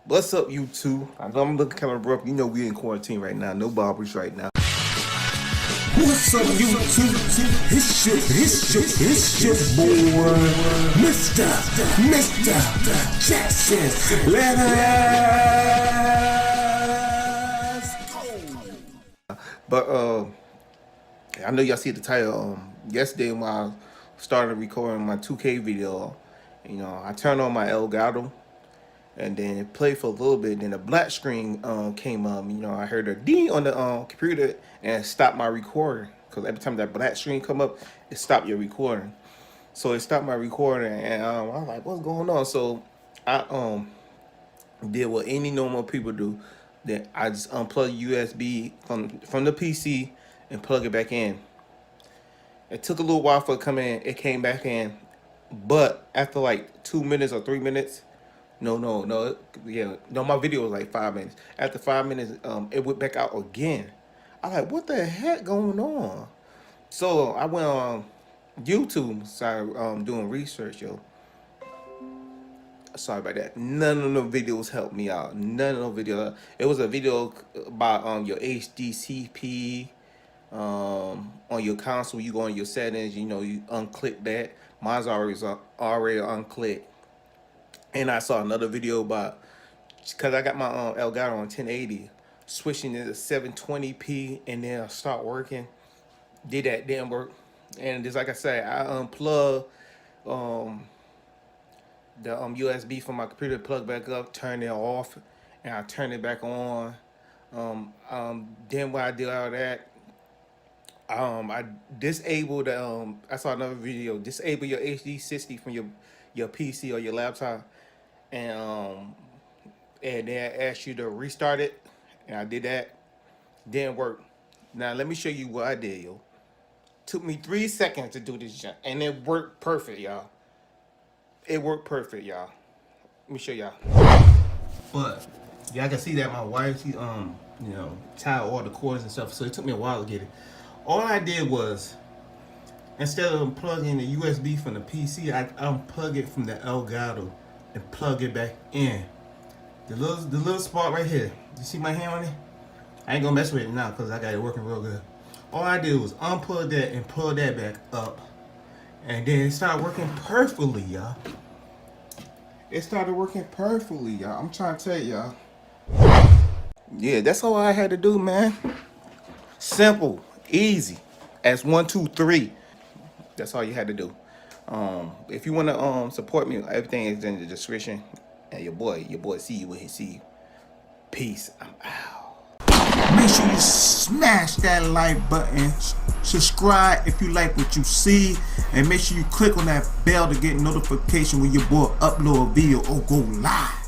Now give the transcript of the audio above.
What's up, YouTube? I know I'm looking kind of rough. You know we in quarantine right now. No barbers right now. What's up, YouTube? It's your boy, Mr. Jackson. Let us go. But I know y'all see the title. Yesterday when I started recording my 2K video, you know, I turned on my Elgato. And then it played for a little bit. Then the black screen came up. You know, I heard a ding on the computer and it stopped my recording. Because every time that black screen come up, it stopped your recording. So it stopped my recording, and I was like, "What's going on?" So I did what any normal people do. Then I just unplugged USB from the PC and plug it back in. It took a little while for it to come in. It came back in, but after like 2 minutes or 3 minutes. No, my video was like 5 minutes. After 5 minutes, it went back out again. I like, what the heck going on? So I went on YouTube, started doing research, yo. Sorry about that. None of the videos helped me out. None of the videos. It was a video about your HDCP on your console. You go on your settings, you know, you unclick that. Mine's already unclicked. And I saw another video about, because I got my Elgato on 1080, switching it to 720p, and then I start working. Did that, didn't work. And just like I said, I unplugged the USB from my computer, plug back up, turn it off, and I turned it back on. Then when I did all that, I disabled I saw another video, disable your HD60 from your PC or your laptop. And then asked you to restart it, and I did that. Didn't work. Now let me show you what I did, yo. Took me 3 seconds to do this jump, and it worked perfect, y'all. It worked perfect, y'all. Let me show y'all. But y'all can see that my wife, she you know, tied all the cords and stuff, so it took me a while to get it. All I did was, instead of unplugging the USB from the PC, I unplugged it from the Elgato and plug it back in. The little spot right here. You see my hand on it? I ain't gonna mess with it now because I got it working real good. All I did was unplug that and plug that back up. And then it started working perfectly, y'all. It started working perfectly, y'all. I'm trying to tell y'all. Yeah, that's all I had to do, man. Simple, easy. As 1, 2, 3. That's all you had to do. If you want to support me, everything is in the description. And your boy see you when he see you. Peace. I'm out. Make sure you smash that like button, subscribe if you like what you see, and make sure you click on that bell to get notification when your boy upload a video or go live.